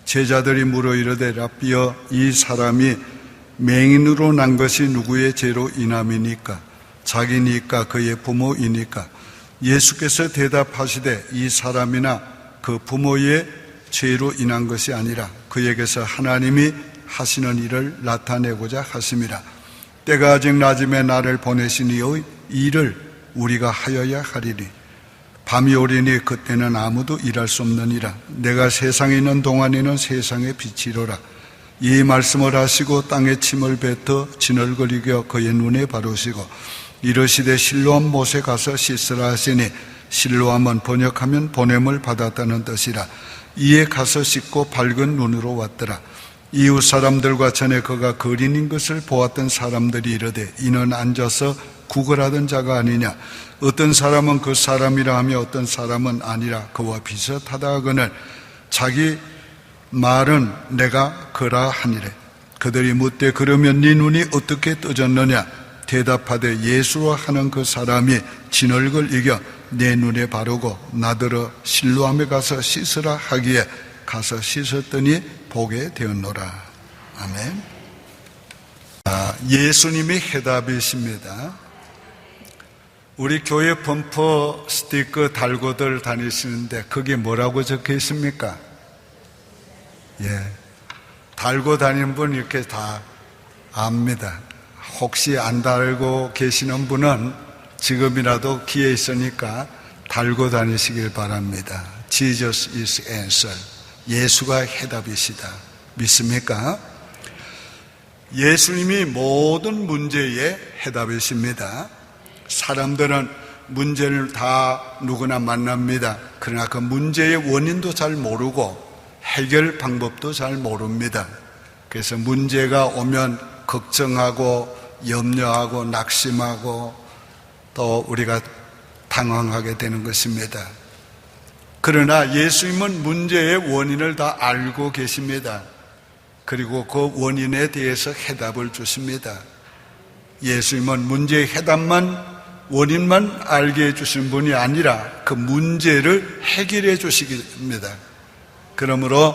제자들이 물어 이르되 랍비여, 이 사람이 맹인으로 난 것이 누구의 죄로 인함이니까? 자기니까 그의 부모이니까? 예수께서 대답하시되 이 사람이나 그 부모의 죄로 인한 것이 아니라 그에게서 하나님이 하시는 일을 나타내고자 하심이라. 때가 아직 낮음에 나를 보내신 이의 일을 우리가 하여야 하리니 밤이 오리니 그때는 아무도 일할 수 없느니라. 내가 세상에 있는 동안에는 세상의 빛이로라. 이 말씀을 하시고 땅에 침을 뱉어 진얼거리며 그의 눈에 바르시고 이르시되 실로암 못에 가서 씻으라 하시니 실로암은 번역하면 보냄을 받았다는 뜻이라. 이에 가서 씻고 밝은 눈으로 왔더라. 이웃 사람들과 전에 그가 거린인 것을 보았던 사람들이 이르되 이는 앉아서 구걸하던 자가 아니냐. 어떤 사람은 그 사람이라 하며 어떤 사람은 아니라 그와 비슷하다 하거늘 자기 말은 내가 그라 하니래. 그들이 묻되 그러면 네 눈이 어떻게 떠졌느냐. 대답하되 예수로 하는 그 사람이 진얼굴 이겨 내 눈에 바르고 나더러 실로암에 가서 씻으라 하기에 가서 씻었더니 보게 되었노라. 아멘. 예수님이 해답이십니다. 우리 교회 범퍼 스티커 달고들 다니시는데 그게 뭐라고 적혀 있습니까? 달고 다니는 분 이렇게 다 압니다. 혹시 안 달고 계시는 분은 지금이라도 기회 있으니까 달고 다니시길 바랍니다. Jesus is answer. 예수가 해답이시다. 믿습니까? 예수님이 모든 문제의 해답이십니다. 사람들은 문제를 다 누구나 만납니다. 그러나 그 문제의 원인도 잘 모르고 해결 방법도 잘 모릅니다. 그래서 문제가 오면 걱정하고 염려하고 낙심하고 또 우리가 당황하게 되는 것입니다. 그러나 예수님은 문제의 원인을 다 알고 계십니다. 그리고 그 원인에 대해서 해답을 주십니다. 예수님은 문제의 해답만 원인만 알게 해주신 분이 아니라 그 문제를 해결해 주시기입니다. 그러므로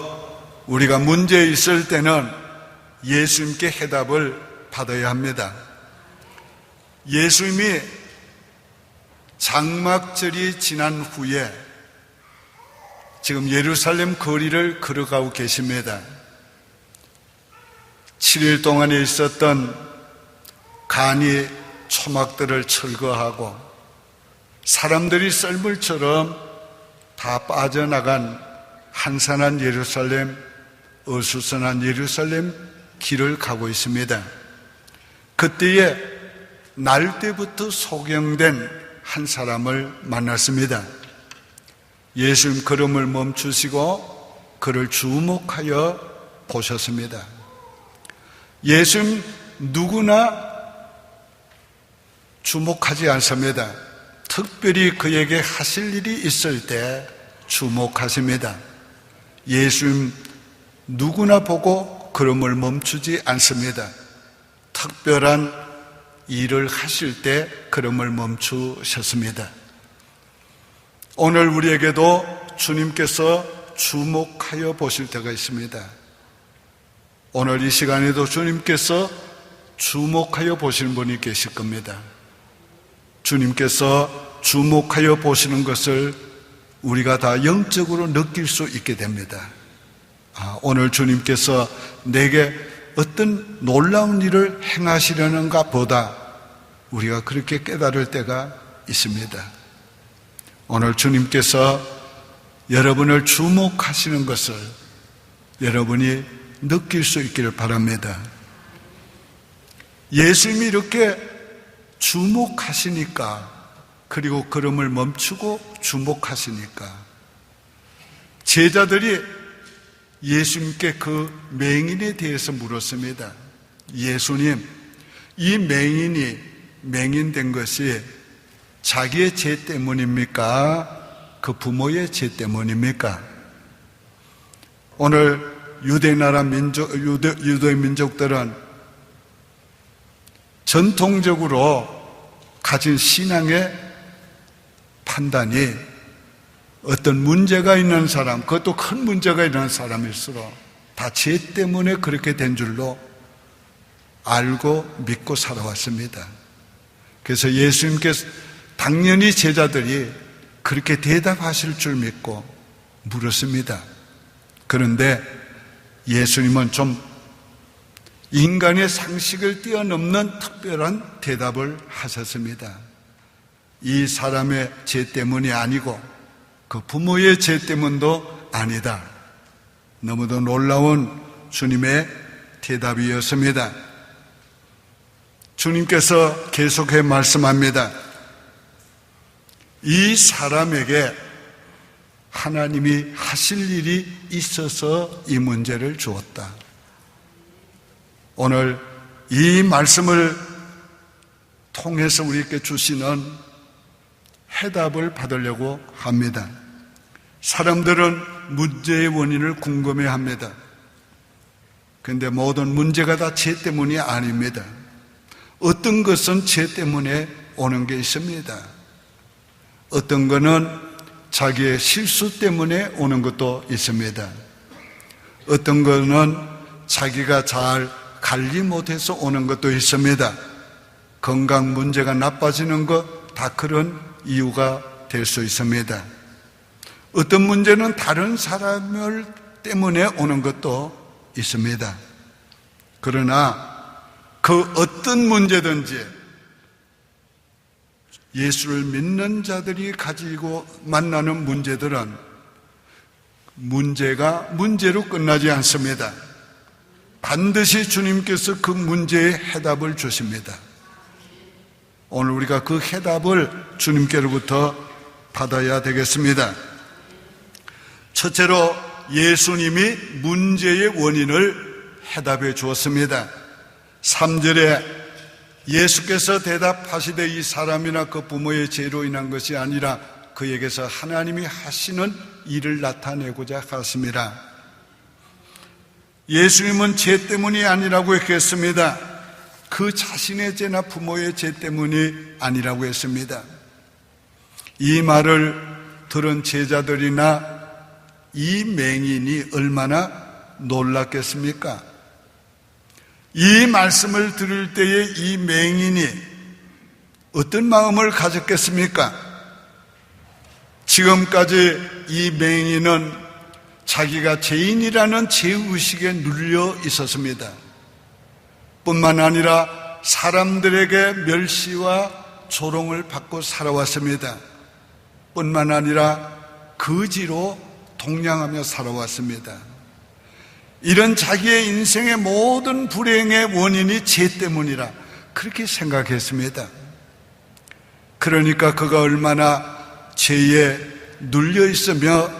우리가 문제에 있을 때는 예수님께 해답을 받아야 합니다. 예수님이 장막절이 지난 후에 지금 예루살렘 거리를 걸어가고 계십니다. 7일 동안에 있었던 간이 초막들을 철거하고 사람들이 썰물처럼 다 빠져나간 한산한 예루살렘, 어수선한 예루살렘 길을 가고 있습니다. 그때에 날 때부터 소경된 한 사람을 만났습니다. 예수님 걸음을 멈추시고 그를 주목하여 보셨습니다. 예수님 누구나 주목하지 않습니다. 특별히 그에게 하실 일이 있을 때 주목하십니다. 예수님 누구나 보고 걸음을 멈추지 않습니다. 특별한 일을 하실 때 걸음을 멈추셨습니다. 오늘 우리에게도 주님께서 주목하여 보실 때가 있습니다. 오늘 이 시간에도 주님께서 주목하여 보시는 분이 계실 겁니다. 주님께서 주목하여 보시는 것을 우리가 다 영적으로 느낄 수 있게 됩니다. 오늘 주님께서 내게 어떤 놀라운 일을 행하시려는가 보다 우리가 그렇게 깨달을 때가 있습니다. 오늘 주님께서 여러분을 주목하시는 것을 여러분이 느낄 수 있기를 바랍니다. 예수님이 이렇게 주목하시니까, 그리고 걸음을 멈추고 주목하시니까 제자들이 예수님께 그 맹인에 대해서 물었습니다. 예수님, 이 맹인이 맹인된 것이 자기의 죄 때문입니까? 그 부모의 죄 때문입니까? 오늘 유대 민족들은 전통적으로 가진 신앙의 판단이 어떤 문제가 있는 사람, 그것도 큰 문제가 있는 사람일수록 다 죄 때문에 그렇게 된 줄로 알고 믿고 살아왔습니다. 그래서 예수님께서 당연히 제자들이 그렇게 대답하실 줄 믿고 물었습니다. 그런데 예수님은 좀 인간의 상식을 뛰어넘는 특별한 대답을 하셨습니다. 이 사람의 죄 때문이 아니고 그 부모의 죄 때문도 아니다. 너무도 놀라운 주님의 대답이었습니다. 주님께서 계속해 말씀합니다. 이 사람에게 하나님이 하실 일이 있어서 이 문제를 주었다. 오늘 이 말씀을 통해서 우리에게 주시는 해답을 받으려고 합니다. 사람들은 문제의 원인을 궁금해합니다. 그런데 모든 문제가 다 죄 때문이 아닙니다. 어떤 것은 죄 때문에 오는 게 있습니다. 어떤 거는 자기의 실수 때문에 오는 것도 있습니다. 어떤 거는 자기가 잘 관리 못해서 오는 것도 있습니다. 건강 문제가 나빠지는 것 다 그런 이유가 될 수 있습니다. 어떤 문제는 다른 사람 때문에 오는 것도 있습니다. 그러나 그 어떤 문제든지 예수를 믿는 자들이 가지고 만나는 문제들은 문제가 문제로 끝나지 않습니다. 반드시 주님께서 그 문제의 해답을 주십니다. 오늘 우리가 그 해답을 주님께로부터 받아야 되겠습니다. 첫째로 예수님이 문제의 원인을 해답해 주었습니다. 3절에 예수께서 대답하시되 이 사람이나 그 부모의 죄로 인한 것이 아니라 그에게서 하나님이 하시는 일을 나타내고자 하십니다. 예수님은 죄 때문이 아니라고 했습니다. 그 자신의 죄나 부모의 죄 때문이 아니라고 했습니다. 이 말을 들은 제자들이나 이 맹인이 얼마나 놀랐겠습니까? 이 말씀을 들을 때에 이 맹인이 어떤 마음을 가졌겠습니까? 지금까지 이 맹인은 자기가 죄인이라는 죄의식에 눌려 있었습니다. 뿐만 아니라 사람들에게 멸시와 조롱을 받고 살아왔습니다. 뿐만 아니라 거지로 동냥하며 살아왔습니다. 이런 자기의 인생의 모든 불행의 원인이 죄 때문이라 그렇게 생각했습니다. 그러니까 그가 얼마나 죄에 눌려 있으며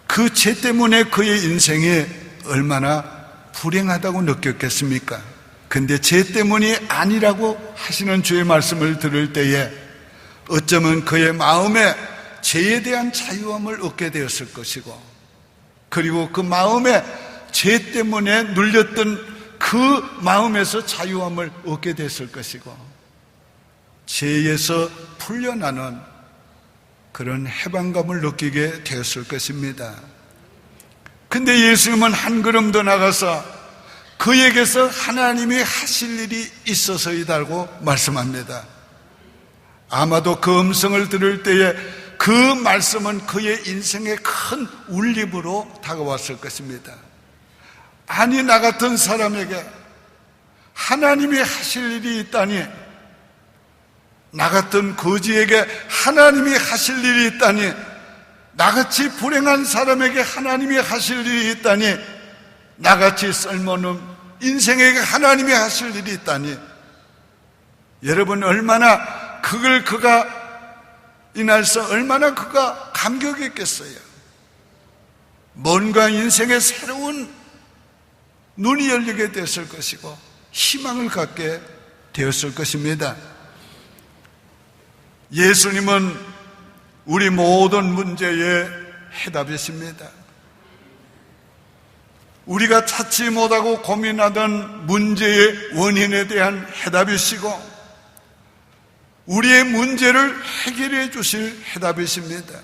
그 죄 때문에 그의 인생이 얼마나 불행하다고 느꼈겠습니까? 근데 죄 때문이 아니라고 하시는 주의 말씀을 들을 때에 어쩌면 그의 마음에 죄에 대한 자유함을 얻게 되었을 것이고, 그리고 그 마음에 죄 때문에 눌렸던 그 마음에서 자유함을 얻게 됐을 것이고, 죄에서 풀려나는 그런 해방감을 느끼게 되었을 것입니다. 근데 예수님은 한 걸음 더 나가서 그에게서 하나님이 하실 일이 있어서이다고 말씀합니다. 아마도 그 음성을 들을 때에 그 말씀은 그의 인생의 큰 울림으로 다가왔을 것입니다. 아니, 나 같은 사람에게 하나님이 하실 일이 있다니, 나 같은 거지에게 하나님이 하실 일이 있다니, 나같이 불행한 사람에게 하나님이 하실 일이 있다니, 나같이 쓸모없는 인생에게 하나님이 하실 일이 있다니, 여러분 얼마나 그가 인해서 얼마나 그가 감격했겠어요. 뭔가 인생의 새로운 눈이 열리게 됐을 것이고 희망을 갖게 되었을 것입니다. 예수님은 우리 모든 문제의 해답이십니다. 우리가 찾지 못하고 고민하던 문제의 원인에 대한 해답이시고 우리의 문제를 해결해 주실 해답이십니다.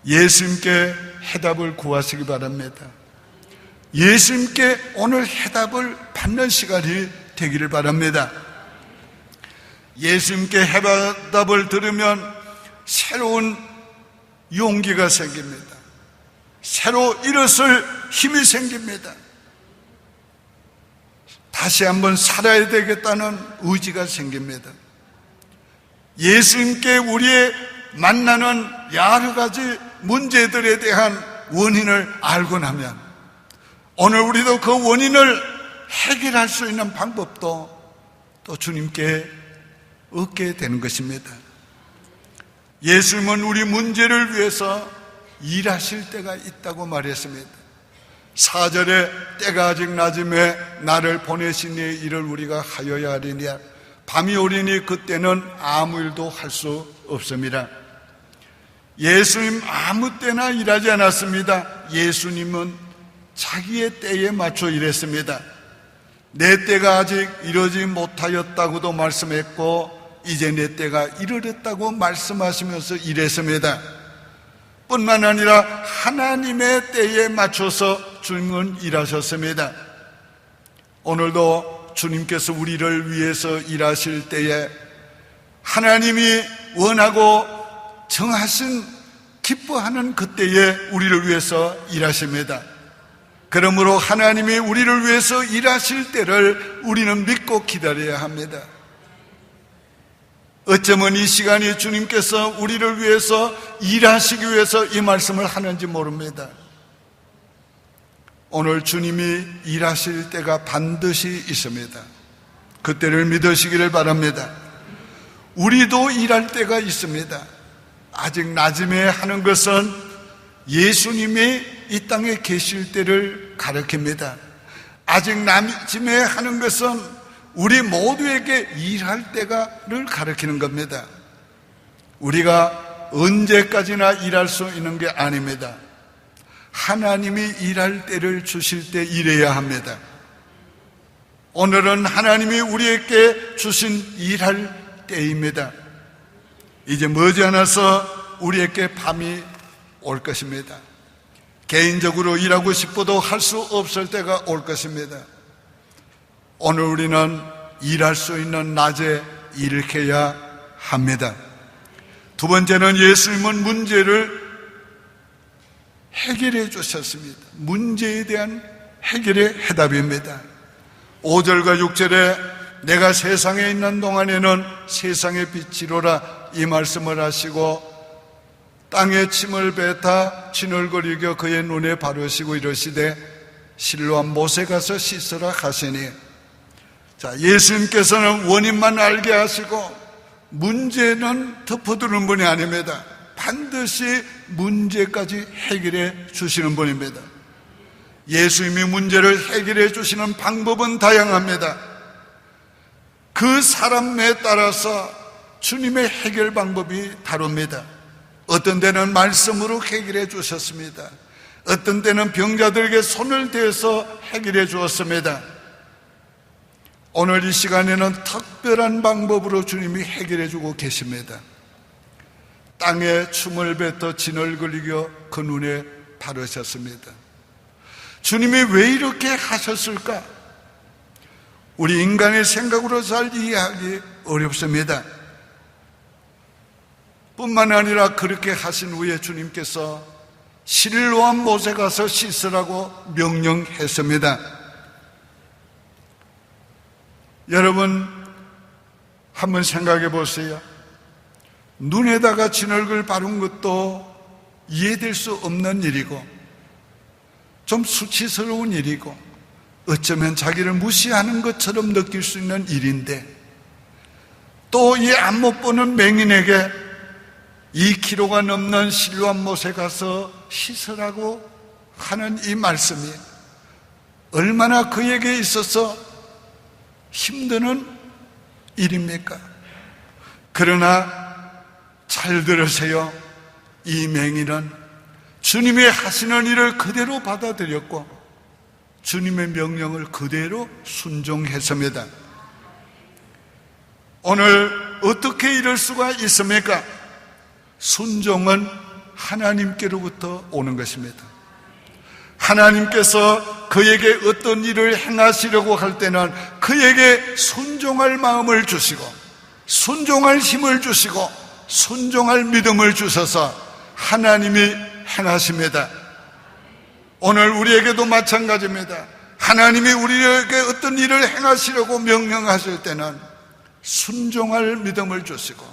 예수님께 해답을 구하시기 바랍니다. 예수님께 오늘 해답을 받는 시간이 되기를 바랍니다. 예수님께 해답을 들으면 새로운 용기가 생깁니다. 새로 일어설 힘이 생깁니다. 다시 한번 살아야 되겠다는 의지가 생깁니다. 예수님께 우리의 만나는 여러 가지 문제들에 대한 원인을 알고 나면 오늘 우리도 그 원인을 해결할 수 있는 방법도 또 주님께 얻게 되는 것입니다. 예수님은 우리 문제를 위해서 일하실 때가 있다고 말했습니다. 4절에 때가 아직 낮음에 나를 보내시니 이를 우리가 하여야 하리냐. 밤이 오리니 그때는 아무 일도 할 수 없습니다. 예수님 아무 때나 일하지 않았습니다. 예수님은 자기의 때에 맞춰 일했습니다. 내 때가 아직 이르지 못하였다고도 말씀했고 이제 내 때가 이르렀다고 말씀하시면서 일했습니다. 뿐만 아니라 하나님의 때에 맞춰서 주님은 일하셨습니다. 오늘도 주님께서 우리를 위해서 일하실 때에 하나님이 원하고 정하신 기뻐하는 그때에 우리를 위해서 일하십니다. 그러므로 하나님이 우리를 위해서 일하실 때를 우리는 믿고 기다려야 합니다. 어쩌면 이 시간이 주님께서 우리를 위해서 일하시기 위해서 이 말씀을 하는지 모릅니다. 오늘 주님이 일하실 때가 반드시 있습니다. 그때를 믿으시기를 바랍니다. 우리도 일할 때가 있습니다. 아직 낮음에 하는 것은 예수님이 이 땅에 계실 때를 가리킵니다. 아직 낮음에 하는 것은 우리 모두에게 일할 때가를 가리키는 겁니다. 우리가 언제까지나 일할 수 있는 게 아닙니다. 하나님이 일할 때를 주실 때 일해야 합니다. 오늘은 하나님이 우리에게 주신 일할 때입니다. 이제 머지않아서 우리에게 밤이 올 것입니다. 개인적으로 일하고 싶어도 할 수 없을 때가 올 것입니다. 오늘 우리는 일할 수 있는 낮에 일해야 합니다. 두 번째는 예수님은 문제를 해결해 주셨습니다. 문제에 대한 해결의 해답입니다. 5절과 6절에 내가 세상에 있는 동안에는 세상의 빛이로라 이 말씀을 하시고 땅에 침을 뱉어 진얼거리며 그의 눈에 바르시고 이르시되 실로암 못에 가서 씻으라 하시니. 자, 예수님께서는 원인만 알게 하시고 문제는 덮어두는 분이 아닙니다. 반드시 문제까지 해결해 주시는 분입니다. 예수님이 문제를 해결해 주시는 방법은 다양합니다. 그 사람에 따라서 주님의 해결 방법이 다릅니다. 어떤 때는 말씀으로 해결해 주셨습니다. 어떤 때는 병자들에게 손을 대서 해결해 주었습니다. 오늘 이 시간에는 특별한 방법으로 주님이 해결해 주고 계십니다. 땅에 춤을 뱉어 진얼거리며 그 눈에 바르셨습니다. 주님이 왜 이렇게 하셨을까? 우리 인간의 생각으로 잘 이해하기 어렵습니다. 뿐만 아니라 그렇게 하신 후에 주님께서 실로암 못에 가서 씻으라고 명령했습니다. 여러분 한번 생각해 보세요. 눈에다가 진얼굴 바른 것도 이해될 수 없는 일이고 좀 수치스러운 일이고 어쩌면 자기를 무시하는 것처럼 느낄 수 있는 일인데 또 이 안 못 보는 맹인에게 2kg가 넘는 실로암 못에 가서 씻으라고 하는 이 말씀이 얼마나 그에게 있어서 힘드는 일입니까? 그러나 잘 들으세요. 이 맹인은 주님이 하시는 일을 그대로 받아들였고 주님의 명령을 그대로 순종했습니다. 오늘 어떻게 이럴 수가 있습니까? 순종은 하나님께로부터 오는 것입니다. 하나님께서 그에게 어떤 일을 행하시려고 할 때는 그에게 순종할 마음을 주시고, 순종할 힘을 주시고, 순종할 믿음을 주셔서 하나님이 행하십니다. 오늘 우리에게도 마찬가지입니다. 하나님이 우리에게 어떤 일을 행하시려고 명령하실 때는 순종할 믿음을 주시고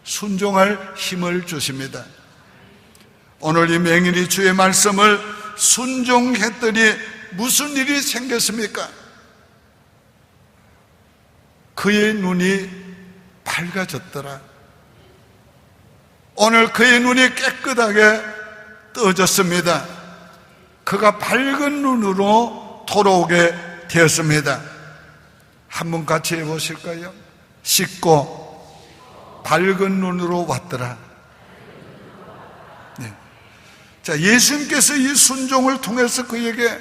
순종할 힘을 주십니다. 오늘 이 맹인이 주의 말씀을 순종했더니 무슨 일이 생겼습니까? 그의 눈이 밝아졌더라. 오늘 그의 눈이 깨끗하게 떠졌습니다. 그가 밝은 눈으로 돌아오게 되었습니다. 한번 같이 해보실까요? 씻고 밝은 눈으로 왔더라. 네. 자, 예수님께서 이 순종을 통해서 그에게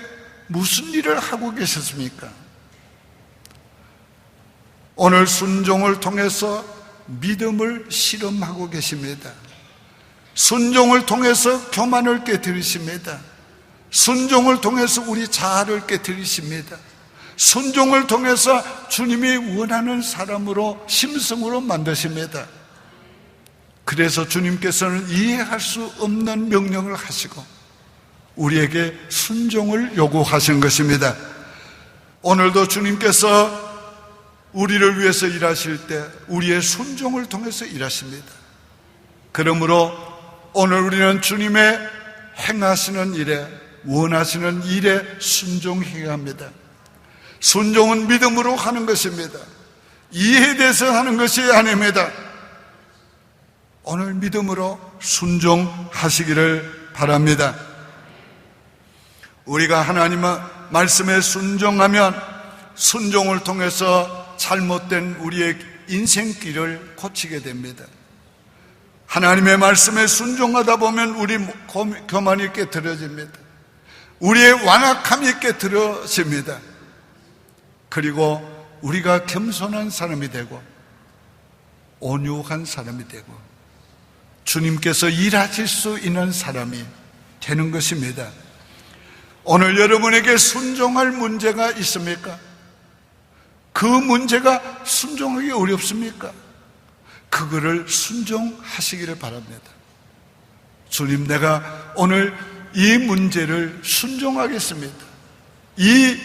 무슨 일을 하고 계셨습니까? 오늘 순종을 통해서 믿음을 실험하고 계십니다. 순종을 통해서 교만을 깨뜨리십니다. 순종을 통해서 우리 자아를 깨뜨리십니다. 순종을 통해서 주님이 원하는 사람으로, 심성으로 만드십니다. 그래서 주님께서는 이해할 수 없는 명령을 하시고 우리에게 순종을 요구하신 것입니다. 오늘도 주님께서 우리를 위해서 일하실 때 우리의 순종을 통해서 일하십니다. 그러므로 오늘 우리는 주님의 행하시는 일에, 원하시는 일에 순종해야 합니다. 순종은 믿음으로 하는 것입니다. 이해돼서 하는 것이 아닙니다. 오늘 믿음으로 순종하시기를 바랍니다. 우리가 하나님의 말씀에 순종하면 순종을 통해서 잘못된 우리의 인생길을 고치게 됩니다. 하나님의 말씀에 순종하다 보면 우리 교만이 깨트려집니다. 우리의 완악함이 깨트려집니다. 그리고 우리가 겸손한 사람이 되고 온유한 사람이 되고 주님께서 일하실 수 있는 사람이 되는 것입니다. 오늘 여러분에게 순종할 문제가 있습니까? 그 문제가 순종하기 어렵습니까? 그거를 순종하시기를 바랍니다. 주님, 내가 오늘 이 문제를 순종하겠습니다. 이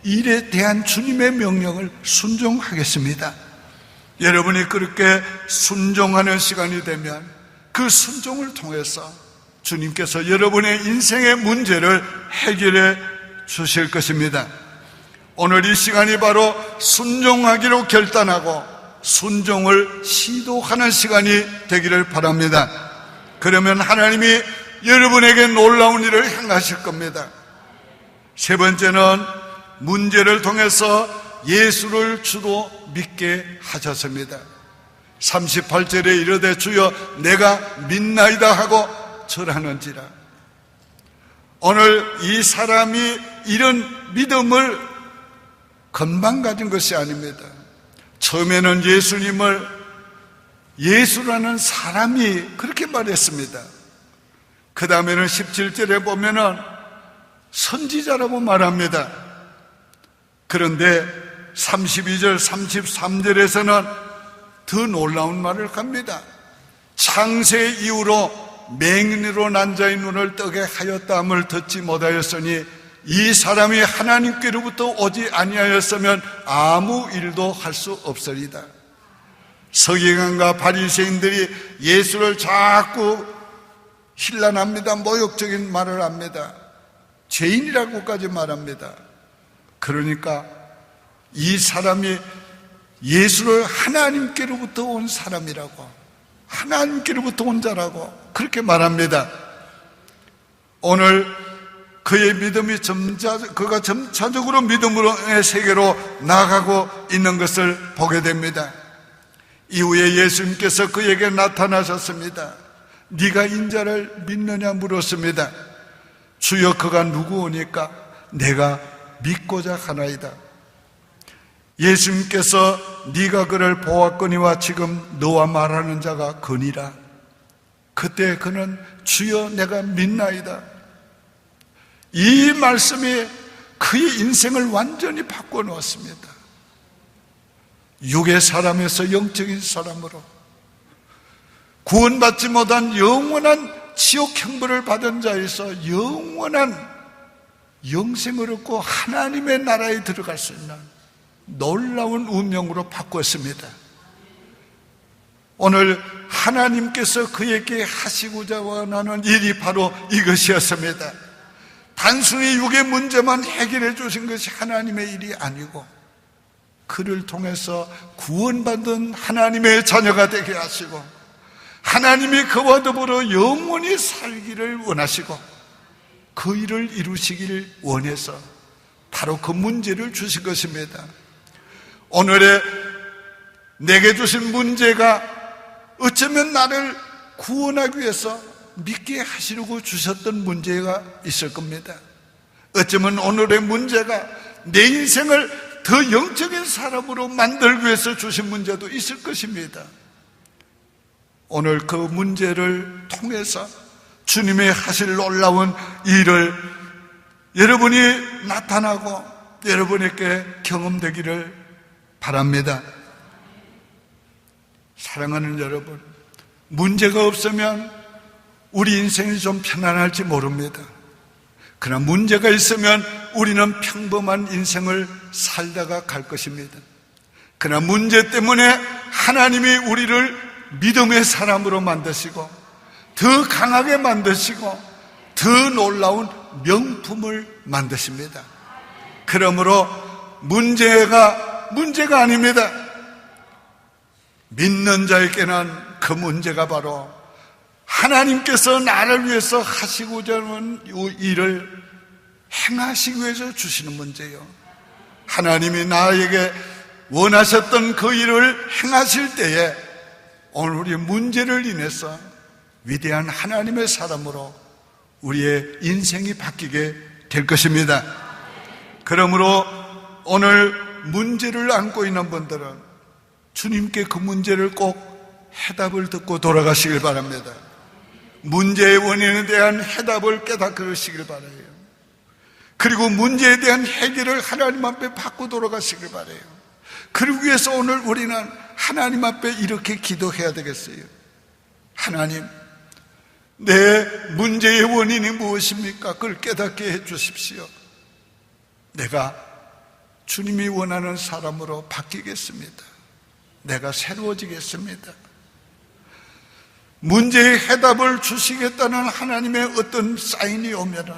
일에 대한 주님의 명령을 순종하겠습니다. 여러분이 그렇게 순종하는 시간이 되면 그 순종을 통해서 주님께서 여러분의 인생의 문제를 해결해 주실 것입니다. 오늘 이 시간이 바로 순종하기로 결단하고 순종을 시도하는 시간이 되기를 바랍니다. 그러면 하나님이 여러분에게 놀라운 일을 행하실 겁니다. 세 번째는 문제를 통해서 예수를 주로 믿게 하셨습니다. 38절에 이르되 주여 내가 믿나이다 하고 절하는지라. 오늘 이 사람이 이런 믿음을 금방 가진 것이 아닙니다. 처음에는 예수님을 예수라는 사람이 그렇게 말했습니다. 그 다음에는 17절에 보면은 선지자라고 말합니다. 그런데 32절, 33절에서는 더 놀라운 말을 합니다. 창세 이후로 맹인으로 난 자의 눈을 뜨게 하였다함을 듣지 못하였으니 이 사람이 하나님께로부터 오지 아니하였으면 아무 일도 할 수 없으리다. 서기관과 바리새인들이 예수를 자꾸 힐난합니다. 모욕적인 말을 합니다. 죄인이라고까지 말합니다. 그러니까 이 사람이 예수를 하나님께로부터 온 사람이라고, 하나님께로부터 온 자라고 그렇게 말합니다. 오늘 그의 믿음이 그가 점차적으로 믿음의 세계로 나아가고 있는 것을 보게 됩니다. 이후에 예수님께서 그에게 나타나셨습니다. 네가 인자를 믿느냐 물었습니다. 주여 그가 누구오니까 내가 믿고자 하나이다. 예수님께서 네가 그를 보았거니와 지금 너와 말하는 자가 그니라. 그때 그는 주여 내가 믿나이다. 이 말씀이 그의 인생을 완전히 바꿔 놓았습니다. 육의 사람에서 영적인 사람으로 구원받지 못한 영원한 지옥 형벌을 받은 자에서 영원한 영생을 얻고 하나님의 나라에 들어갈 수 있는 놀라운 운명으로 바꿨습니다. 오늘 하나님께서 그에게 하시고자 원하는 일이 바로 이것이었습니다. 단순히 육의 문제만 해결해 주신 것이 하나님의 일이 아니고 그를 통해서 구원받은 하나님의 자녀가 되게 하시고 하나님이 그와 더불어 영원히 살기를 원하시고 그 일을 이루시길 원해서 바로 그 문제를 주신 것입니다. 오늘의 내게 주신 문제가 어쩌면 나를 구원하기 위해서 믿게 하시려고 주셨던 문제가 있을 겁니다. 어쩌면 오늘의 문제가 내 인생을 더 영적인 사람으로 만들기 위해서 주신 문제도 있을 것입니다. 오늘 그 문제를 통해서 주님의 하실 놀라운 일을 여러분이 나타나고 여러분에게 경험되기를 바랍니다. 사랑하는 여러분, 문제가 없으면 우리 인생이 좀 편안할지 모릅니다. 그러나 문제가 있으면 우리는 평범한 인생을 살다가 갈 것입니다. 그러나 문제 때문에 하나님이 우리를 믿음의 사람으로 만드시고 더 강하게 만드시고 더 놀라운 명품을 만드십니다. 그러므로 문제가 아닙니다. 믿는 자에게는 그 문제가 바로 하나님께서 나를 위해서 하시고자 하는 일을 행하시기 위해서 주시는 문제예요. 하나님이 나에게 원하셨던 그 일을 행하실 때에 오늘 우리의 문제를 인해서 위대한 하나님의 사람으로 우리의 인생이 바뀌게 될 것입니다. 그러므로 오늘 문제를 안고 있는 분들은 주님께 그 문제를 꼭 해답을 듣고 돌아가시길 바랍니다. 문제의 원인에 대한 해답을 깨닫으시길 바라요. 그리고 문제에 대한 해결을 하나님 앞에 받고 돌아가시길 바라요. 그러기 위해서 오늘 우리는 하나님 앞에 이렇게 기도해야 되겠어요. 하나님, 내 문제의 원인이 무엇입니까? 그걸 깨닫게 해 주십시오. 내가 주님이 원하는 사람으로 바뀌겠습니다. 내가 새로워지겠습니다. 문제의 해답을 주시겠다는 하나님의 어떤 사인이 오면은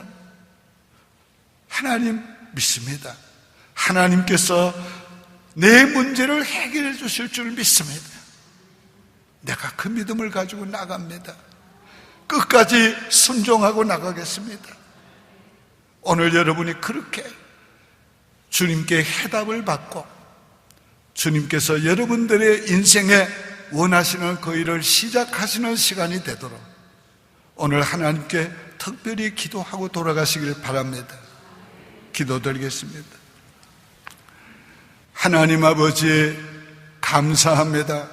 하나님 믿습니다. 하나님께서 내 문제를 해결해 주실 줄 믿습니다. 내가 그 믿음을 가지고 나갑니다. 끝까지 순종하고 나가겠습니다. 오늘 여러분이 그렇게 주님께 해답을 받고 주님께서 여러분들의 인생에 원하시는 그 일을 시작하시는 시간이 되도록 오늘 하나님께 특별히 기도하고 돌아가시길 바랍니다. 기도드리겠습니다. 하나님 아버지, 감사합니다.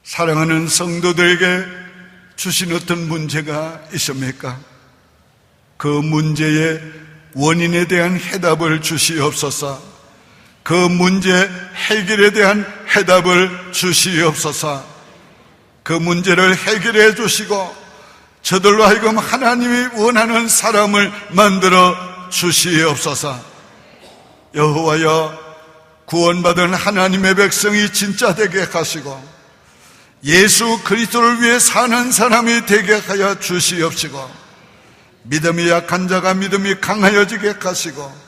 사랑하는 성도들에게 주신 어떤 문제가 있습니까? 그 문제의 원인에 대한 해답을 주시옵소서. 그 문제 해결에 대한 해답을 주시옵소서. 그 문제를 해결해 주시고 저들로 하여금 하나님이 원하는 사람을 만들어 주시옵소서. 여호와여, 구원받은 하나님의 백성이 진짜 되게 하시고 예수 그리스도를 위해 사는 사람이 되게 하여 주시옵시고 믿음이 약한 자가 믿음이 강하여지게 하시고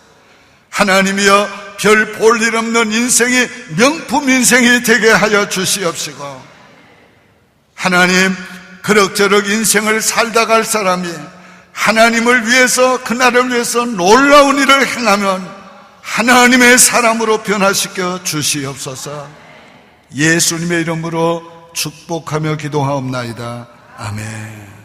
하나님이여, 별 볼 일 없는 인생이 명품 인생이 되게 하여 주시옵시고 하나님, 그럭저럭 인생을 살다 갈 사람이 하나님을 위해서, 그날을 위해서 놀라운 일을 행하면 하나님의 사람으로 변화시켜 주시옵소서. 예수님의 이름으로 축복하며 기도하옵나이다. 아멘.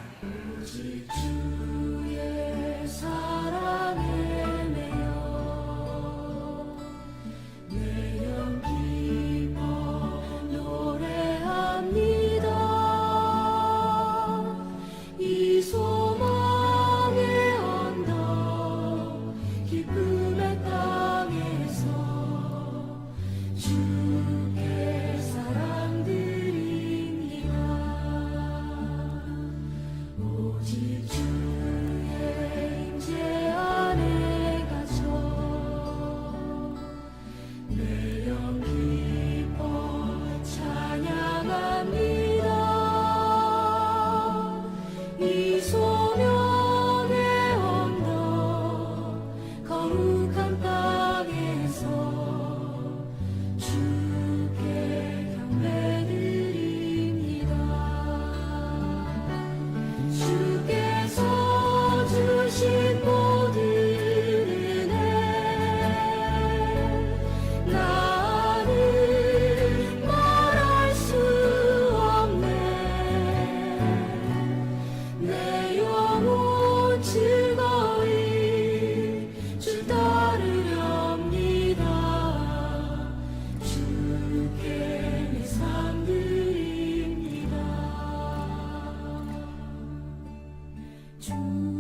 주